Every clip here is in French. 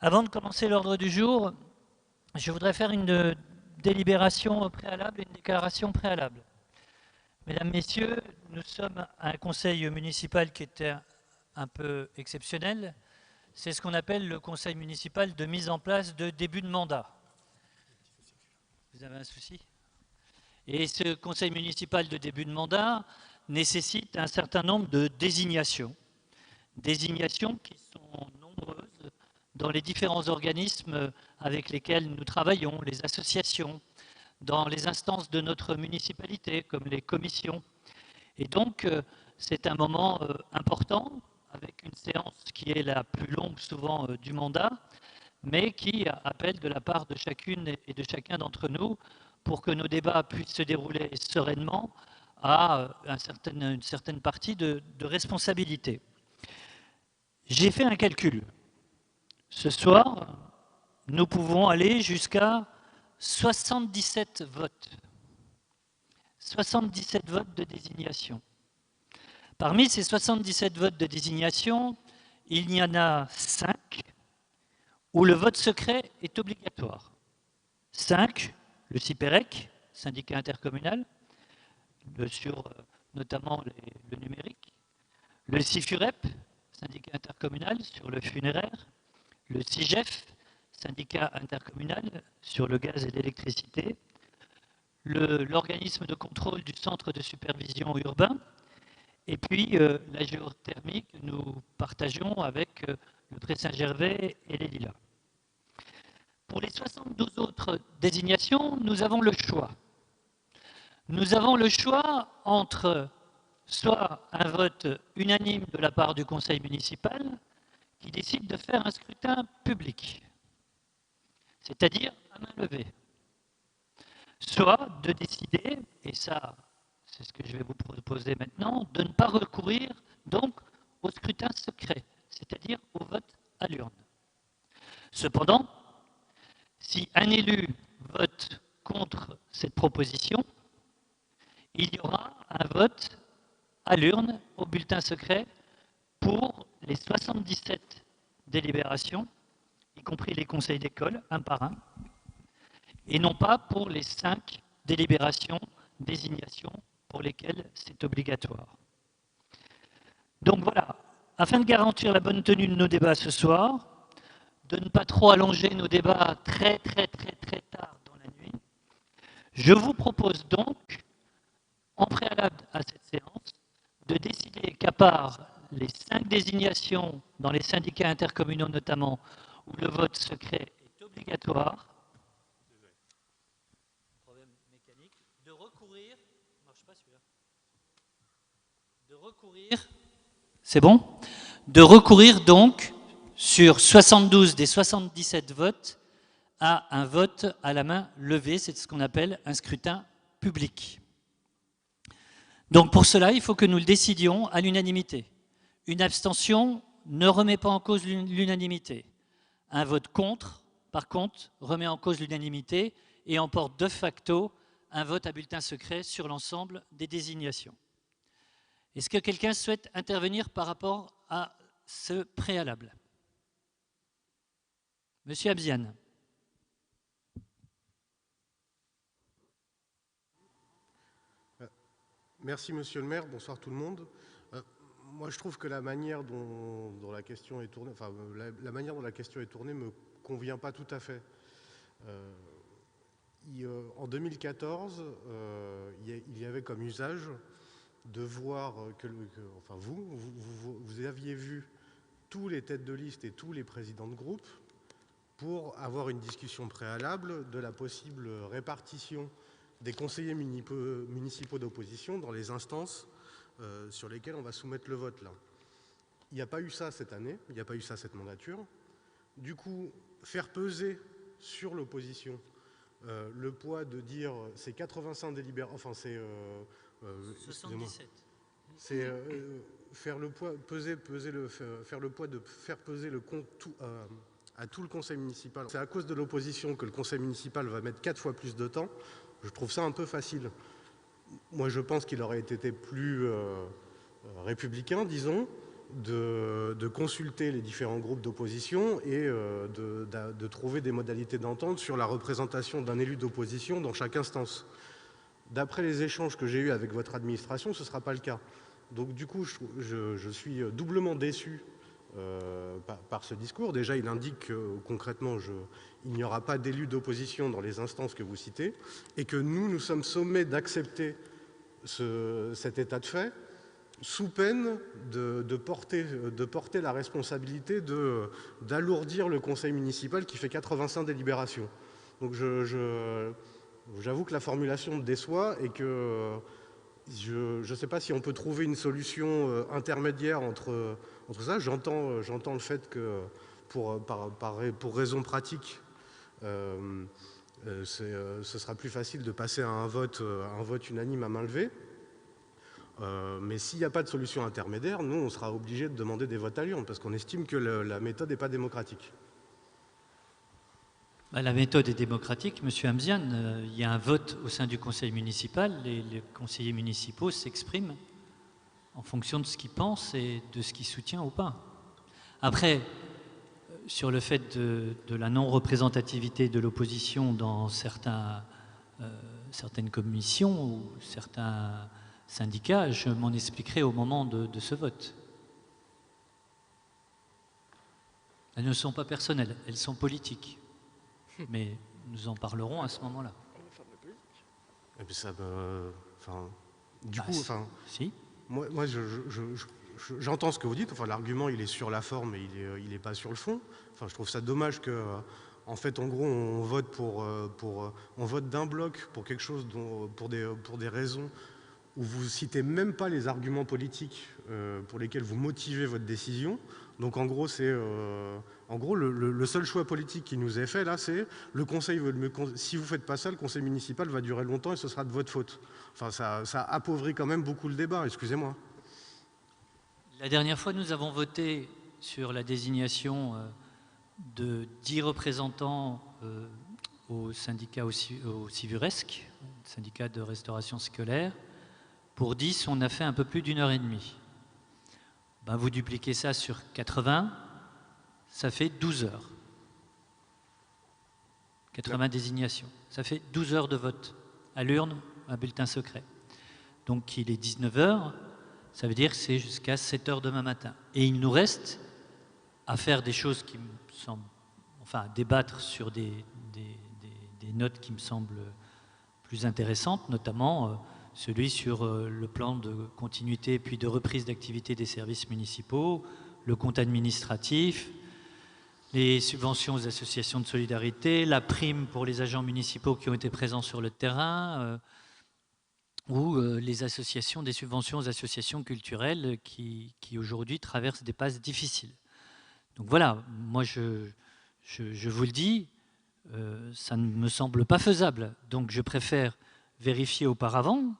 Avant de commencer l'ordre du jour, je voudrais faire une délibération préalable et une déclaration préalable. Mesdames, Messieurs, nous sommes à un conseil municipal qui était un peu exceptionnel. C'est ce qu'on appelle le conseil municipal de mise en place de début de mandat. Vous avez un souci? Et ce conseil municipal de début de mandat nécessite un certain nombre de désignations. Désignations qui sont nombreuses dans les différents organismes avec lesquels nous travaillons, les associations, dans les instances de notre municipalité, comme les commissions. Et donc, c'est un moment important, avec une séance qui est la plus longue souvent du mandat, mais qui appelle de la part de chacune et de chacun d'entre nous, pour que nos débats puissent se dérouler sereinement, à une certaine partie de responsabilité. J'ai fait un calcul. Ce soir, nous pouvons aller jusqu'à 77 votes. 77 votes de désignation. Parmi ces 77 votes de désignation, il y en a 5 où le vote secret est obligatoire. 5, le CIPEREC, syndicat intercommunal, sur notamment le numérique, le CIFUREP, syndicat intercommunal sur le funéraire, le CIGEF, syndicat intercommunal sur le gaz et l'électricité, l'organisme de contrôle du centre de supervision urbain, et puis la géothermie que nous partageons avec le Pré-Saint-Gervais et les Lilas. Pour les 72 autres désignations, nous avons le choix. Nous avons le choix entre soit un vote unanime de la part du conseil municipal qui décide de faire un scrutin public, c'est-à-dire à main levée, soit de décider, et ça c'est ce que je vais vous proposer maintenant, de ne pas recourir donc au scrutin secret, c'est-à-dire au vote à l'urne. Cependant, si un élu vote contre cette proposition, il y aura un vote à l'urne, au bulletin secret, pour les 77 délibérations, y compris les conseils d'école, un par un, et non pas pour les 5 délibérations, désignations, pour lesquelles c'est obligatoire. Donc voilà, afin de garantir la bonne tenue de nos débats ce soir, de ne pas trop allonger nos débats très tard dans la nuit, je vous propose donc, en préalable à cette séance, de décider qu'à part les 5 désignations dans les syndicats intercommunaux notamment, où le vote secret est obligatoire, problème mécanique, de recourir, marche pas celui-là, de recourir, c'est bon? De recourir donc sur 72 des 77 votes à un vote à la main levée, c'est ce qu'on appelle un scrutin public. Donc pour cela, il faut que nous le décidions à l'unanimité. Une abstention ne remet pas en cause l'unanimité. Un vote contre, par contre, remet en cause l'unanimité et emporte de facto un vote à bulletin secret sur l'ensemble des désignations. Est-ce que quelqu'un souhaite intervenir par rapport à ce préalable? Monsieur Abziane. Merci Monsieur le maire, bonsoir tout le monde. Moi je trouve que la manière dont la question est tournée, enfin la manière dont la question est tournée me convient pas tout à fait. En 2014, il y avait comme usage de voir enfin vous aviez vu tous les têtes de liste et tous les présidents de groupe pour avoir une discussion préalable de la possible répartition des conseillers municipaux d'opposition dans les instances sur lesquelles on va soumettre le vote là. Il n'y a pas eu ça cette année, il n'y a pas eu ça cette mandature. Du coup, faire peser sur l'opposition le poids de dire c'est 85 délibérations, enfin c'est 77. C'est faire le poids, faire le poids de faire peser le compte à tout le conseil municipal. C'est à cause de l'opposition que le conseil municipal va mettre 4 fois plus de temps. Je trouve ça un peu facile. Moi, je pense qu'il aurait été plus républicain, disons, de consulter les différents groupes d'opposition et de trouver des modalités d'entente sur la représentation d'un élu d'opposition dans chaque instance. D'après les échanges que j'ai eus avec votre administration, ce ne sera pas le cas. Donc du coup, je suis doublement déçu par ce discours. Déjà, il indique que concrètement, il n'y aura pas d'élu d'opposition dans les instances que vous citez, et que nous sommes sommés d'accepter cet état de fait, sous peine de porter la responsabilité d'alourdir le conseil municipal qui fait 85 délibérations. Donc j'avoue que la formulation me déçoit et que je ne sais pas si on peut trouver une solution intermédiaire entre ça. J'entends le fait que pour raison pratique, ce sera plus facile de passer à un vote unanime à main levée. Mais s'il n'y a pas de solution intermédiaire, nous, on sera obligé de demander des votes à l'urne parce qu'on estime que la méthode n'est pas démocratique. La méthode est démocratique, Monsieur Hamzian. Il y a un vote au sein du conseil municipal et les conseillers municipaux s'expriment en fonction de ce qu'ils pensent et de ce qu'ils soutiennent ou pas. Après, sur le fait de la non-représentativité de l'opposition dans certaines commissions ou certains syndicats, je m'en expliquerai au moment de ce vote. Elles ne sont pas personnelles, elles sont politiques. Mais nous en parlerons à ce moment-là. Et puis ça du coup, si. Moi j'entends ce que vous dites. Enfin, l'argument, il est sur la forme et il n'est pas sur le fond. Enfin, je trouve ça dommage que, en fait, en gros, on vote on vote d'un bloc pour quelque chose pour des raisons où vous citez même pas les arguments politiques pour lesquels vous motivez votre décision. Donc en gros, le seul choix politique qui nous est fait là, c'est le conseil. Si vous ne faites pas ça, le conseil municipal va durer longtemps et ce sera de votre faute. Enfin, ça appauvrit quand même beaucoup le débat, excusez-moi. La dernière fois, nous avons voté sur la désignation de 10 représentants au syndicat au Civuresque, syndicat de restauration scolaire. Pour 10, on a fait un peu plus d'1h30. Vous dupliquez ça sur 80, ça fait 12 heures. 80 désignations. Ça fait 12 heures de vote. À l'urne, un bulletin secret. Donc il est 19 heures, ça veut dire que c'est jusqu'à 7 heures demain matin. Et il nous reste à faire des choses qui me semblent, débattre sur des notes qui me semblent plus intéressantes, notamment celui sur le plan de continuité puis de reprise d'activité des services municipaux, le compte administratif, les subventions aux associations de solidarité, la prime pour les agents municipaux qui ont été présents sur le terrain, ou les associations, des subventions aux associations culturelles qui aujourd'hui traversent des passes difficiles. Donc voilà, moi je vous le dis, ça ne me semble pas faisable. Donc je préfère vérifier auparavant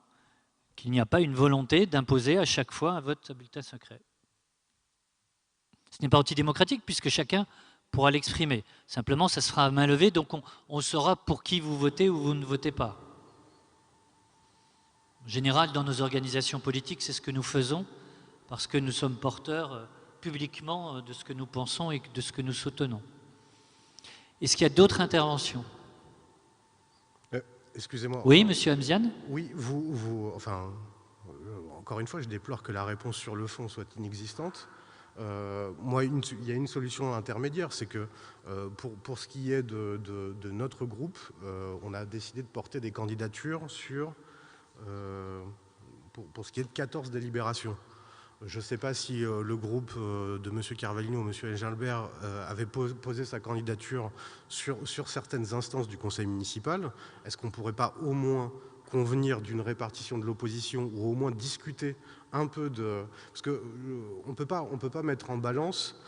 qu'il n'y a pas une volonté d'imposer à chaque fois un vote à bulletin secret. Ce n'est pas antidémocratique puisque chacun pourra l'exprimer. Simplement, ça sera à main levée, donc on saura pour qui vous votez ou vous ne votez pas. En général, dans nos organisations politiques, c'est ce que nous faisons parce que nous sommes porteurs publiquement de ce que nous pensons et de ce que nous soutenons. Est-ce qu'il y a d'autres interventions ? Excusez-moi. Oui, Monsieur Hamzian ? Oui, encore une fois, je déplore que la réponse sur le fond soit inexistante. Moi, il y a une solution intermédiaire, c'est que pour ce qui est de notre groupe, on a décidé de porter des candidatures pour ce qui est de 14 délibérations. Je ne sais pas si le groupe de M. Carvalino ou M. Engelbert avait posé sa candidature sur certaines instances du conseil municipal. Est-ce qu'on ne pourrait pas au moins convenir d'une répartition de l'opposition ou au moins discuter un peu de... Parce qu'on ne peut pas mettre en balance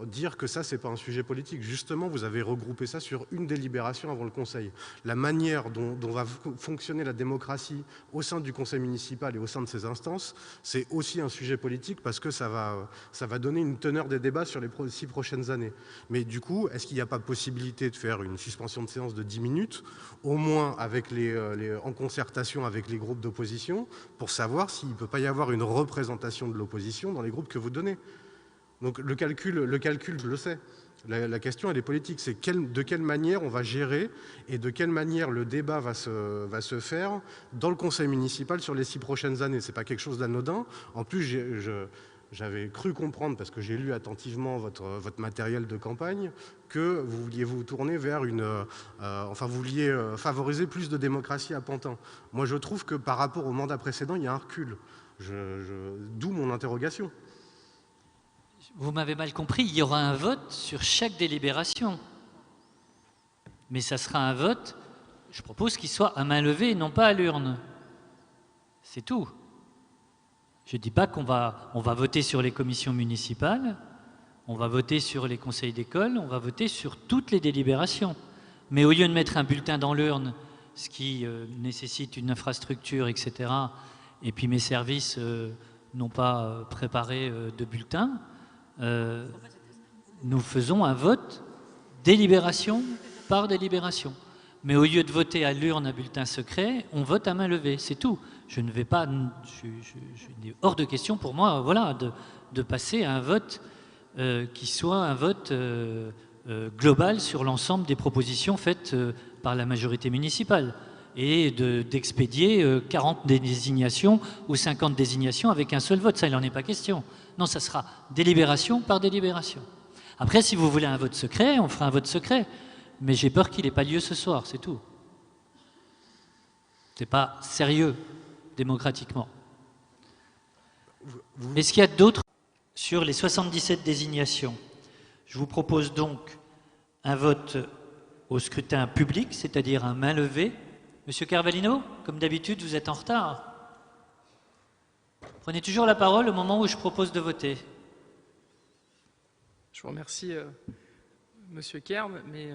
dire que ça, c'est pas un sujet politique. Justement, vous avez regroupé ça sur une délibération avant le Conseil. La manière dont va fonctionner la démocratie au sein du Conseil municipal et au sein de ses instances, c'est aussi un sujet politique parce que ça va donner une teneur des débats sur les 6 prochaines années. Mais du coup, est-ce qu'il n'y a pas possibilité de faire une suspension de séance de 10 minutes, au moins avec en concertation avec les groupes d'opposition, pour savoir s'il ne peut pas y avoir une représentation de l'opposition dans les groupes que vous donnez? Donc le calcul, je le sais. La question, elle est politique. C'est de quelle manière on va gérer et de quelle manière le débat va se faire dans le conseil municipal sur les 6 prochaines années. Ce n'est pas quelque chose d'anodin. En plus, j'avais cru comprendre, parce que j'ai lu attentivement votre matériel de campagne, que vous vouliez vous tourner vers vous vouliez favoriser plus de démocratie à Pantin. Moi, je trouve que par rapport au mandat précédent, il y a un recul. D'où mon interrogation. Vous m'avez mal compris, il y aura un vote sur chaque délibération. Mais ça sera un vote, je propose qu'il soit à main levée et non pas à l'urne. C'est tout. Je ne dis pas qu'on va voter sur les commissions municipales, on va voter sur les conseils d'école, on va voter sur toutes les délibérations. Mais au lieu de mettre un bulletin dans l'urne, ce qui nécessite une infrastructure, etc., et puis mes services n'ont pas préparé de bulletin, nous faisons un vote délibération par délibération. Mais au lieu de voter à l'urne un bulletin secret, on vote à main levée, c'est tout. Je ne vais pas, il est hors de question pour moi, voilà, de passer à un vote qui soit un vote global sur l'ensemble des propositions faites par la majorité municipale et d'expédier 40 désignations ou 50 désignations avec un seul vote. Ça, il n'en est pas question. Non, ça sera délibération par délibération. Après, si vous voulez un vote secret, on fera un vote secret. Mais j'ai peur qu'il n'ait pas lieu ce soir, c'est tout. Ce n'est pas sérieux, démocratiquement. Est-ce qu'il y a d'autres sur les 77 désignations? Je vous propose donc un vote au scrutin public, c'est-à-dire un main levée. Monsieur Carvalino, comme d'habitude, vous êtes en retard. Prenez toujours la parole au moment où je propose de voter. Je vous remercie, Monsieur Kern, mais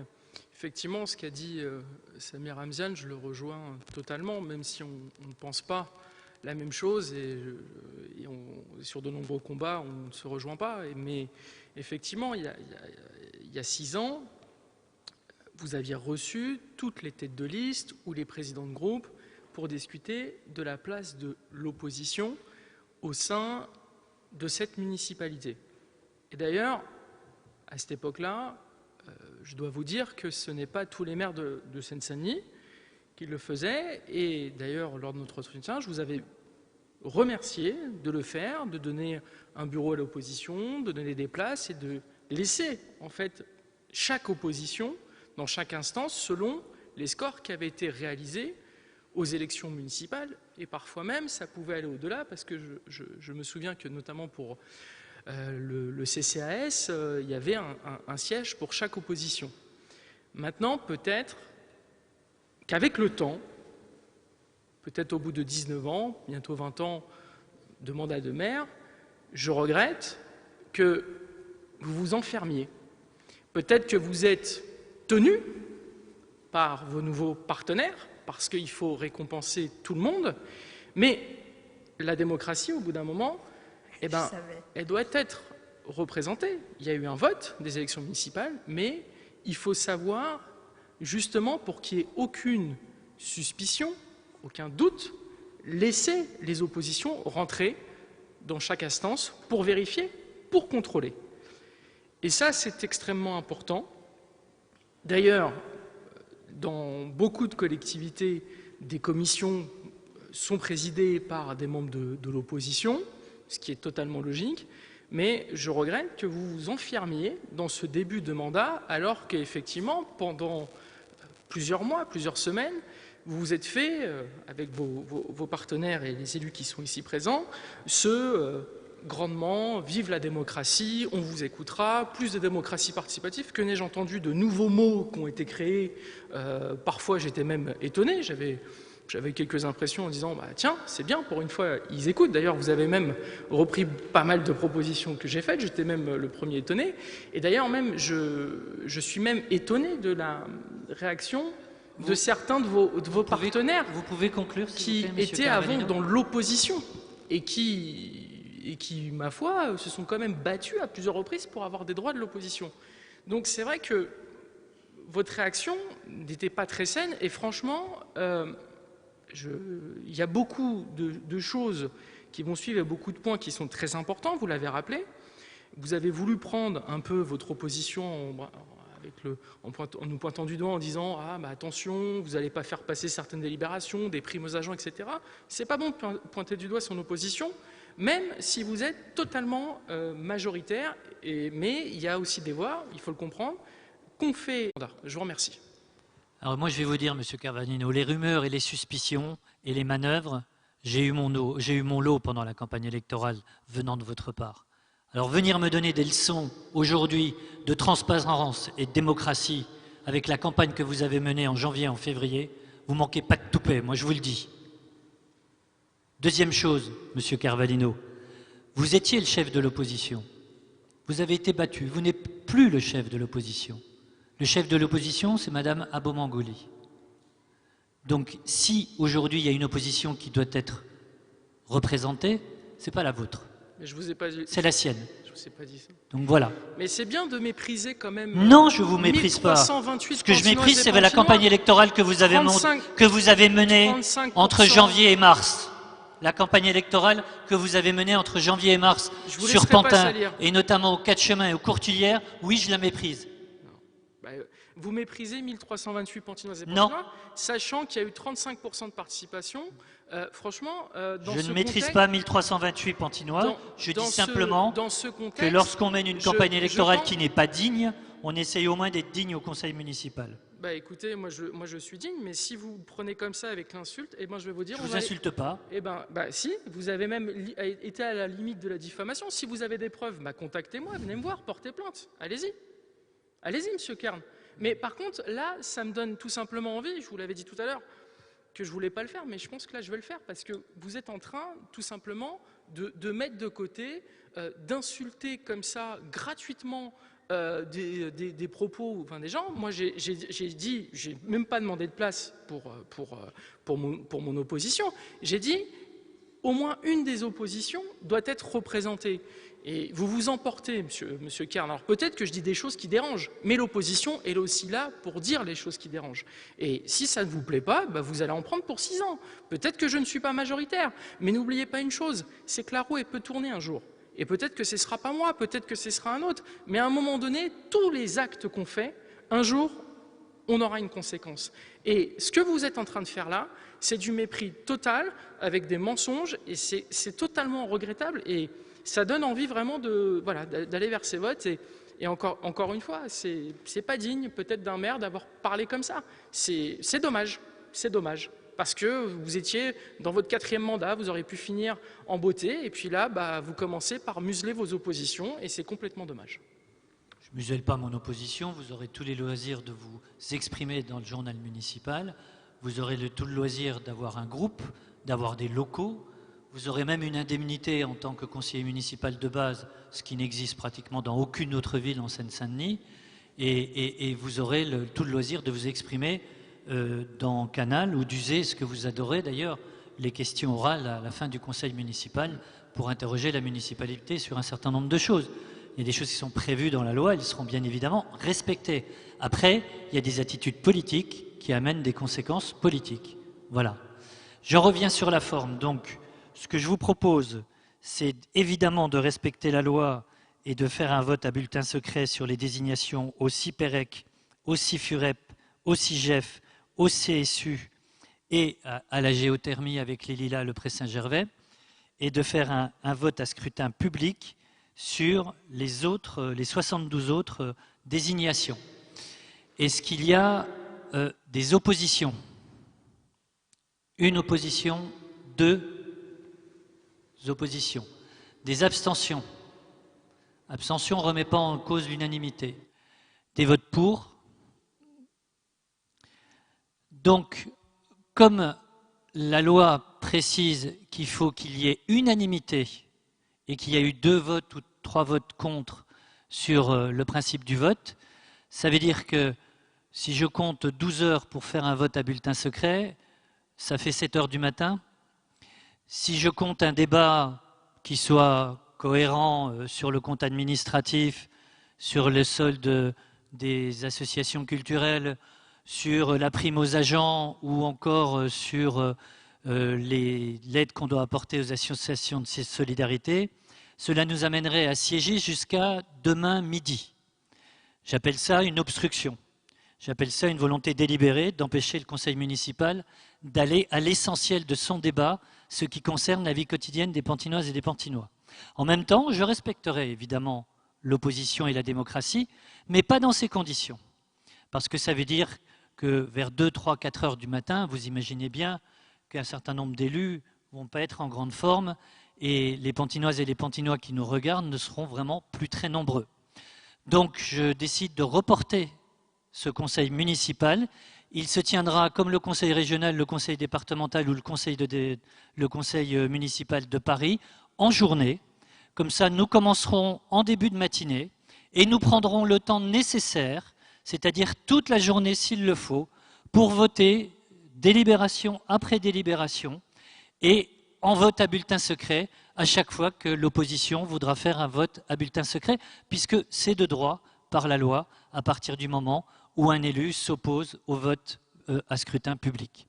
effectivement, ce qu'a dit Samir Hamzian, je le rejoins totalement, même si on ne pense pas la même chose et sur de nombreux combats, on ne se rejoint pas. Mais effectivement, il y a 6 ans, vous aviez reçu toutes les têtes de liste ou les présidents de groupe pour discuter de la place de l'opposition au sein de cette municipalité. Et d'ailleurs, à cette époque-là, je dois vous dire que ce n'est pas tous les maires de Seine-Saint-Denis qui le faisaient. Et d'ailleurs, lors de notre entretien, je vous avais remercié de le faire, de donner un bureau à l'opposition, de donner des places et de laisser en fait chaque opposition dans chaque instance selon les scores qui avaient été réalisés aux élections municipales. Et parfois même, ça pouvait aller au-delà parce que je me souviens que notamment pour le CCAS, il y avait un siège pour chaque opposition. Maintenant, peut-être qu'avec le temps, peut-être au bout de 19 ans, bientôt 20 ans de mandat de maire, je regrette que vous vous enfermiez. Peut-être que vous êtes tenu par vos nouveaux partenaires, parce qu'il faut récompenser tout le monde, mais la démocratie, au bout d'un moment, eh ben, elle doit être représentée. Il y a eu un vote des élections municipales, mais il faut savoir, justement, pour qu'il n'y ait aucune suspicion, aucun doute, laisser les oppositions rentrer dans chaque instance pour vérifier, pour contrôler. Et ça, c'est extrêmement important. D'ailleurs, dans beaucoup de collectivités, des commissions sont présidées par des membres de l'opposition, ce qui est totalement logique, mais je regrette que vous vous enfermiez dans ce début de mandat, alors qu'effectivement, pendant plusieurs mois, plusieurs semaines, vous vous êtes fait, avec vos partenaires et les élus qui sont ici présents, grandement, vive la démocratie, on vous écoutera, plus de démocratie participative. Que n'ai-je entendu de nouveaux mots qui ont été créés? Parfois, j'étais même étonné. J'avais J'avais quelques impressions en disant, bah, tiens, c'est bien, pour une fois, ils écoutent. D'ailleurs, vous avez même repris pas mal de propositions que j'ai faites, j'étais même le premier étonné. Et d'ailleurs, même, je suis même étonné de la réaction de certains de vos partenaires. Vous pouvez conclure, qui étaient avant dans l'opposition et qui, ma foi, se sont quand même battus à plusieurs reprises pour avoir des droits de l'opposition. Donc c'est vrai que votre réaction n'était pas très saine et franchement, il y a beaucoup de choses qui vont suivre et beaucoup de points qui sont très importants, vous l'avez rappelé. Vous avez voulu prendre un peu votre opposition en nous pointant du doigt en disant « Ah, bah attention, vous n'allez pas faire passer certaines délibérations, des primes aux agents, etc. » C'est pas bon de pointer du doigt son opposition, même si vous êtes totalement majoritaire, mais il y a aussi des voix, il faut le comprendre, qu'on fait... Je vous remercie. Alors moi je vais vous dire, Monsieur Carvalino, les rumeurs et les suspicions et les manœuvres, j'ai eu mon lot pendant la campagne électorale venant de votre part. Alors venir me donner des leçons aujourd'hui de transparence et de démocratie avec la campagne que vous avez menée en janvier et en février, vous manquez pas de toupet, moi je vous le dis. Deuxième chose, Monsieur Carvalino, vous étiez le chef de l'opposition. Vous avez été battu, vous n'êtes plus le chef de l'opposition. Le chef de l'opposition, c'est Madame Abomangoli. Donc si aujourd'hui il y a une opposition qui doit être représentée, ce n'est pas la vôtre. Mais je vous ai pas dit... C'est la sienne. Je vous ai pas dit ça. Donc voilà. Mais c'est bien de mépriser quand même. Non, je vous méprise pas. Ce que je méprise, c'est la campagne électorale que vous avez menée entre janvier et mars. La campagne électorale que vous avez menée entre janvier et mars sur Pantin, et notamment aux Quatre Chemins et aux Courtilières, oui, je la méprise. Bah, vous méprisez 1328 Pantinois et Pantinois, sachant qu'il y a eu 35% de participation. Franchement, je ne maîtrise pas 1328 Pantinois. Je dis simplement que lorsqu'on mène une campagne électorale qui n'est pas digne, on essaye au moins d'être digne au conseil municipal. Bah écoutez, moi je suis digne, mais si vous prenez comme ça avec l'insulte, eh ben je vais vous dire... Je ne vous insulte pas. Eh ben, si, vous avez même été à la limite de la diffamation. Si vous avez des preuves, bah, contactez-moi, venez me voir, portez plainte. Allez-y. Allez-y, Monsieur Kern. Mais par contre, là, ça me donne tout simplement envie, je vous l'avais dit tout à l'heure, que je ne voulais pas le faire, mais je pense que là, je vais le faire, parce que vous êtes en train, tout simplement, de mettre de côté, d'insulter comme ça, gratuitement, des propos, enfin des gens. Moi, j'ai même pas demandé de place pour mon opposition. J'ai dit, au moins une des oppositions doit être représentée. Et vous vous emportez, monsieur Kern. Alors peut-être que je dis des choses qui dérangent, mais l'opposition est aussi là pour dire les choses qui dérangent. Et si ça ne vous plaît pas, bah vous allez en prendre pour 6 ans. Peut-être que je ne suis pas majoritaire, mais n'oubliez pas une chose, c'est que la roue elle peut tourner un jour. Et peut-être que ce ne sera pas moi, peut-être que ce sera un autre. Mais à un moment donné, tous les actes qu'on fait, un jour, on aura une conséquence. Et ce que vous êtes en train de faire là, c'est du mépris total, avec des mensonges, et c'est totalement regrettable. Et ça donne envie vraiment d'aller vers ces votes. Et encore une fois, c'est pas digne peut-être d'un maire d'avoir parlé comme ça. C'est dommage, c'est dommage. Parce que vous étiez dans votre 4e mandat, vous auriez pu finir en beauté, et puis là, bah, vous commencez par museler vos oppositions, et c'est complètement dommage. Je ne muselle pas mon opposition, vous aurez tous les loisirs de vous exprimer dans le journal municipal, vous aurez tout le loisir d'avoir un groupe, d'avoir des locaux, vous aurez même une indemnité en tant que conseiller municipal de base, ce qui n'existe pratiquement dans aucune autre ville en Seine-Saint-Denis, et vous aurez tout le loisir de vous exprimer dans Canal ou d'user ce que vous adorez d'ailleurs, les questions orales à la fin du conseil municipal pour interroger la municipalité sur un certain nombre de choses. Il y a des choses qui sont prévues dans la loi, elles seront bien évidemment respectées. Après, il y a des attitudes politiques qui amènent des conséquences politiques. Voilà. Je reviens sur la forme. Donc, ce que je vous propose, c'est évidemment de respecter la loi et de faire un vote à bulletin secret sur les désignations au CIPEREC, au CIFUREP, au CIGEF, au CSU et à la géothermie avec les Lilas, le Pré-Saint-Gervais, et de faire un vote à scrutin public sur les 72 autres désignations. Est-ce qu'il y a des oppositions? Une opposition, 2 oppositions. Des abstentions? Abstention ne remet pas en cause l'unanimité. Des votes pour? Donc, comme la loi précise qu'il faut qu'il y ait unanimité et qu'il y a eu 2 votes ou 3 votes contre sur le principe du vote, ça veut dire que si je compte 12 heures pour faire un vote à bulletin secret, ça fait 7 heures du matin. Si je compte un débat qui soit cohérent sur le compte administratif, sur le solde des associations culturelles, sur la prime aux agents ou encore sur l'aide qu'on doit apporter aux associations de solidarité, cela nous amènerait à siéger jusqu'à demain midi. J'appelle ça une obstruction. J'appelle ça une volonté délibérée d'empêcher le conseil municipal d'aller à l'essentiel de son débat, ce qui concerne la vie quotidienne des Pantinoises et des Pantinois. En même temps, je respecterai évidemment l'opposition et la démocratie, mais pas dans ces conditions. Parce que ça veut dire que vers 2, 3, 4 heures du matin, vous imaginez bien qu'un certain nombre d'élus ne vont pas être en grande forme et les Pantinoises et les Pantinois qui nous regardent ne seront vraiment plus très nombreux. Donc je décide de reporter ce conseil municipal. Il se tiendra comme le conseil régional, le conseil départemental ou le conseil municipal de Paris en journée. Comme ça, nous commencerons en début de matinée et nous prendrons le temps nécessaire, c'est-à-dire toute la journée s'il le faut, pour voter délibération après délibération et en vote à bulletin secret à chaque fois que l'opposition voudra faire un vote à bulletin secret, puisque c'est de droit par la loi à partir du moment où un élu s'oppose au vote à scrutin public.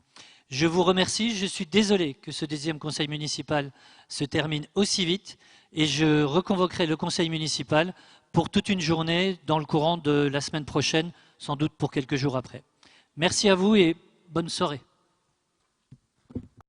Je vous remercie, je suis désolé que ce 2e conseil municipal se termine aussi vite et je reconvoquerai le conseil municipal pour toute une journée dans le courant de la semaine prochaine, sans doute pour quelques jours après. Merci à vous et bonne soirée.